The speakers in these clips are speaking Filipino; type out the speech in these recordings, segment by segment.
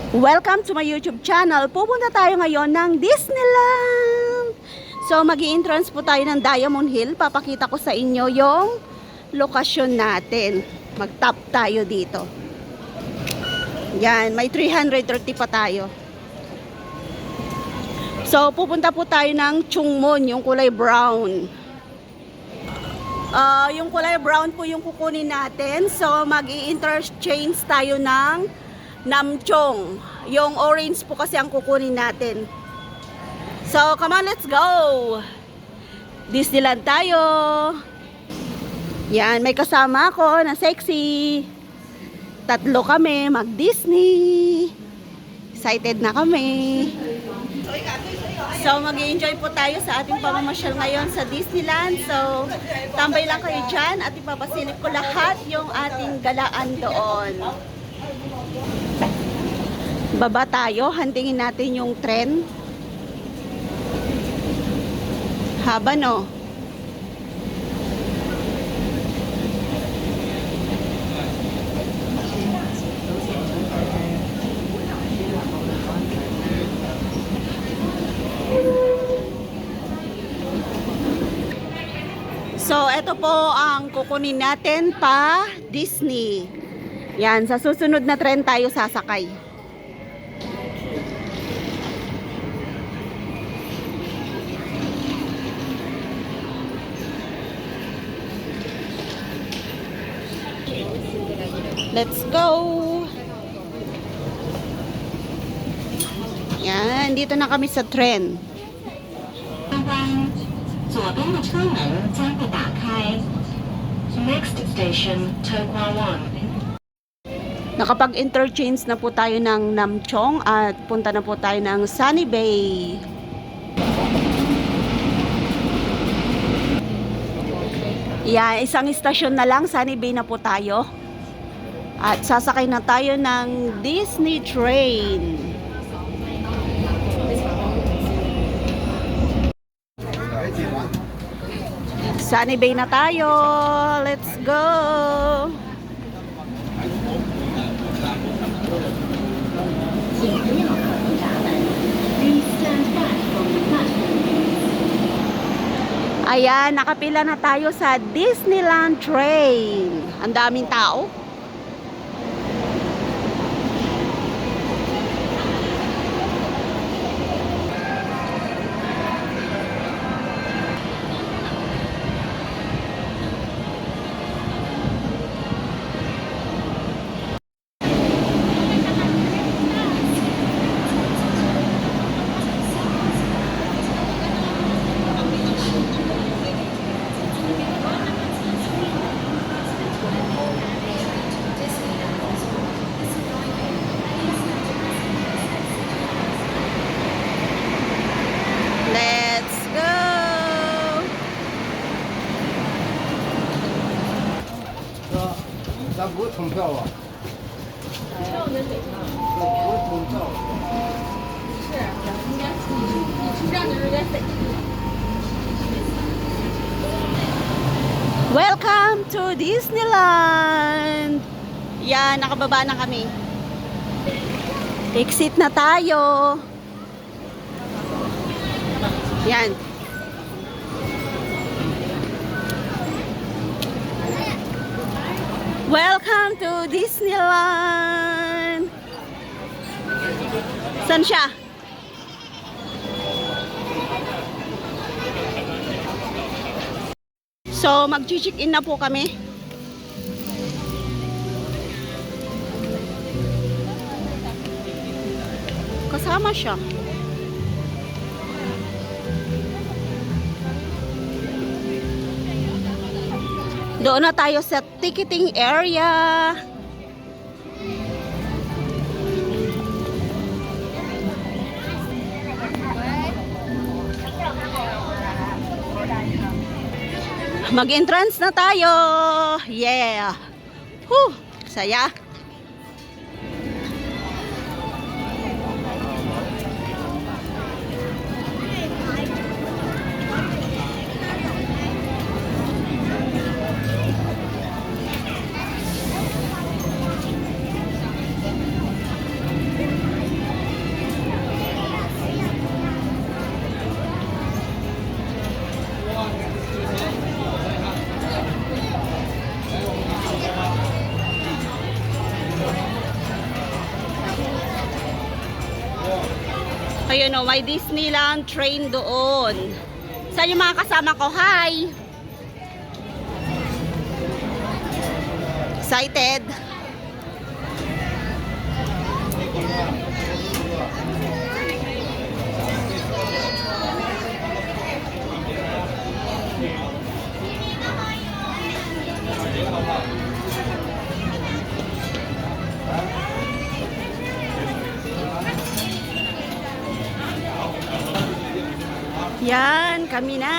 Welcome to my YouTube channel. Pupunta tayo ngayon ng Disneyland. So mag-i-entrance po tayo ng Diamond Hill. Papakita ko sa inyo yung lokasyon natin. Mag-tap tayo dito. Yan, may 330 pa tayo. So pupunta po tayo ng Chungmun, yung kulay brown. Yung kulay brown po yung kukunin natin. So mag-i-interchange tayo ng Namchong. Yung orange po kasi ang kukunin natin. So, come on, let's go! Disneyland tayo! Yan, may kasama ako na sexy. Tatlo kami, mag-Disney. Excited na kami. So, mag-i-enjoy po tayo sa ating pamamasyal ngayon sa Disneyland. So, tambay lang kayo dyan at ipapasilip ko lahat yung ating galaan doon. Baba tayo, handingin natin yung tren. Haba, no? So, ito po ang kukunin natin pa Disney. Yan, sa susunod na tren tayo sasakay. Let's go! Yan, dito na kami sa tren. Next station, Tokwa 1. Nakapag-interchange na po tayo ng Namchong at punta na po tayo ng Sunny Bay. Yan, isang istasyon na lang, Sunny Bay na po tayo. At sasakay na tayo ng Disney train. Sunny Bay na tayo. Let's go. Ayan, nakapila na tayo sa Disneyland train. Ang daming tao. Let's go!咱不是通票啊？不是通票。 Welcome to Disneyland! Yan, nakababa na kami. Exit na tayo. Yan. Welcome to Disneyland! Saan siya? So, mag-check-in na po kami. Kasama siya. Doon na tayo sa ticketing area. Mag-entrance na tayo. Yeah. Whew, saya. Ayun o, may Disneyland train doon. Saan yung mga kasama ko? Hi! Excited? Yan, kami na.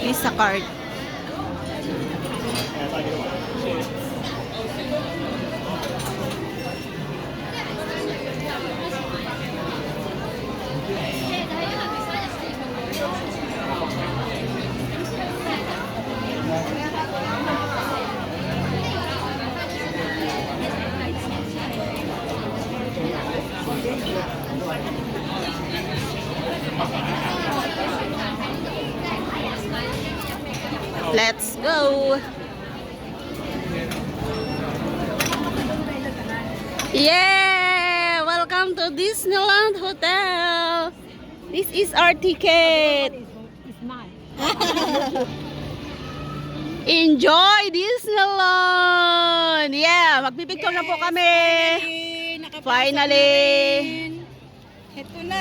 Visa card. Let's go! Yeah! Welcome to Disneyland Hotel! This is our ticket! Enjoy Disneyland! Yeah! Magpipicture na po kami! Finally! Ito na.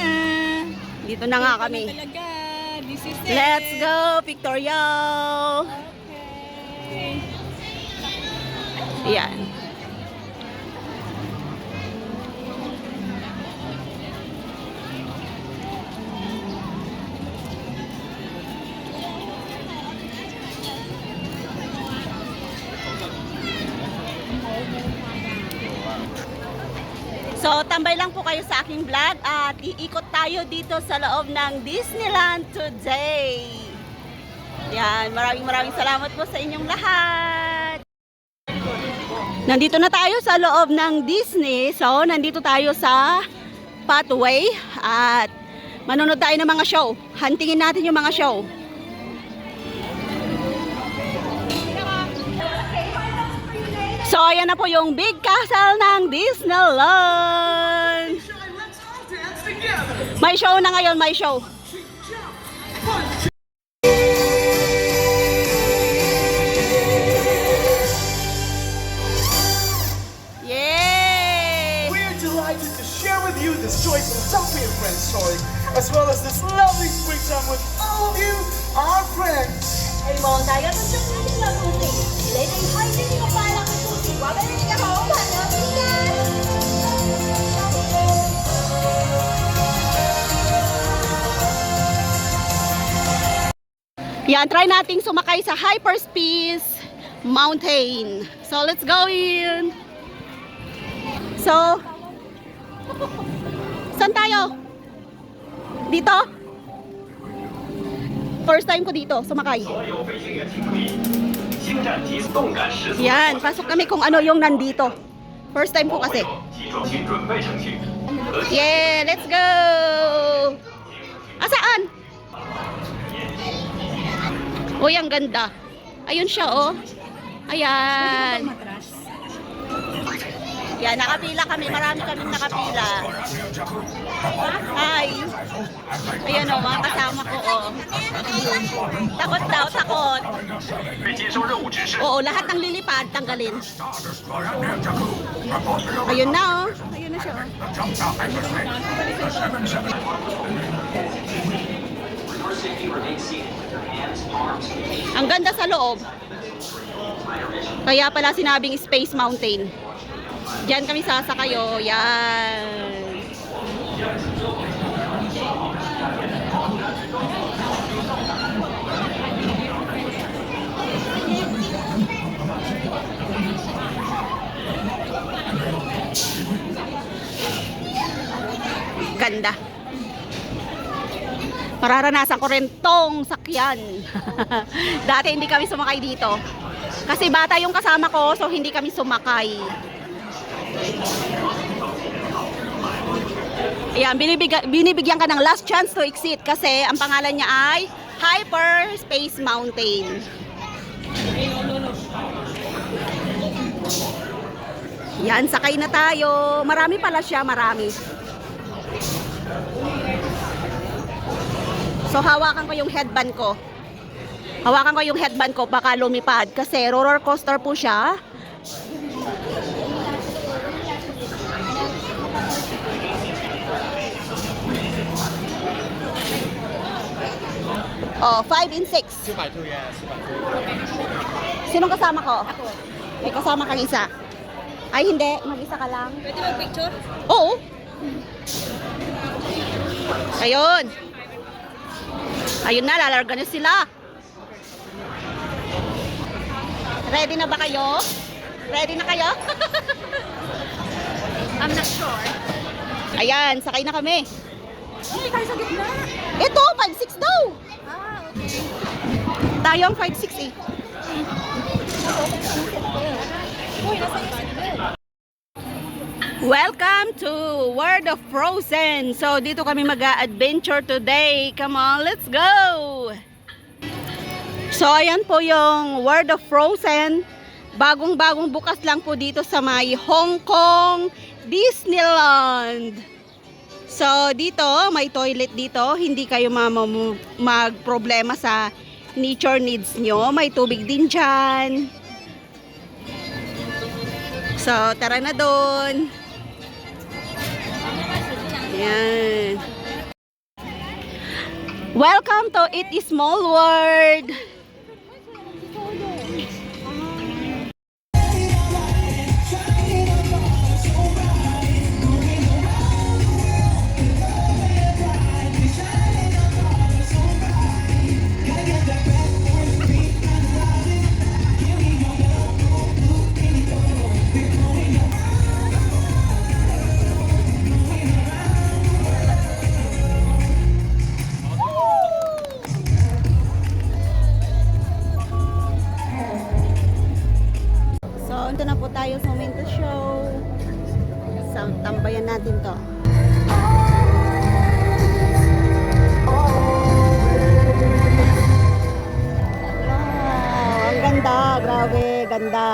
Dito na nga kami. Talaga. This is it. Let's go, pictorial! Okay. Yan. So, tambay lang po kayo sa aking vlog at iikot tayo dito sa loob ng Disneyland today. Yan, maraming salamat po sa inyong lahat. Nandito na tayo sa loob ng Disney. So, nandito tayo sa pathway at manonood tayo ng mga show. Huntingin natin yung mga show. So, ayan na po yung Big Castle ng Disneyland. May show na ngayon, may show. Yay! We're delighted to share with you this joyful Dumpy and Friends story, as well as this lovely springtime with all of you, our friends. 希望大家都中意呢個故事，你哋開心呢個快樂嘅故事，話俾你哋嘅好朋友知啦。 Yan, try nating sumakay sa Hyperspace Mountain. So, let's go in. So, saan tayo? Dito? First time ko dito, sumakay. Yan, pasok kami kung ano yung nandito. First time ko kasi. Yeah, let's go! Asaan? Uy, ang ganda. Ayun siya, oh. Ayan. Yan, nakapila kami. Marami kaming nakapila. Hi. Ayan, oh, mga kasama ko, oh. Takot daw, takot. Oo, lahat ng lilipad, tanggalin. Ayun na, oh. Ayun na siya, oh. Ang ganda sa loob. Kaya pala sinabing Space Mountain. Diyan kami sasakayo. Yan. Ganda. Mararanasan ko rin tong sakyan. Dati hindi kami sumakay dito. Kasi bata yung kasama ko, so hindi kami sumakay. Ayan, binibigyan ka ng last chance to exit kasi ang pangalan niya ay Hyperspace Mountain. Yan, sakay na tayo. Marami pala siya, marami. So, hawakan ko yung headband ko. Hawakan ko yung headband ko, baka lumipad. Kasi roller coaster po siya. Oh, 5 and 6. 420 呀Sinong kasama ko? Ako. May kasama kang isa? Ay, hindi. Mag-isa ka lang. Pwede mag-picture? Oo. Ayun. Ayun na, lalarga na sila. Ready na ba kayo? Ready na kayo? I'm not sure. Ayan, sakay na kami. Hindi tayo sa gitna. Ito, 5-6 daw. Ah, okay. Tayo ang 5-6 eh. Uy, nasa isip din. Welcome to World of Frozen. So, dito kami mag-adventure today. Come on, let's go! So, ayan po yung World of Frozen. Bagong-bagong bukas lang po dito sa may Hong Kong Disneyland. So, dito, may toilet dito. Hindi kayo mag-problema sa nature needs nyo. May tubig din dyan. So, tara na doon. Ayan. Welcome to It Is Small World. So, ito na po tayo sa Momento Show. So, tambayan natin to. Wow, ang ganda. Grabe, ganda.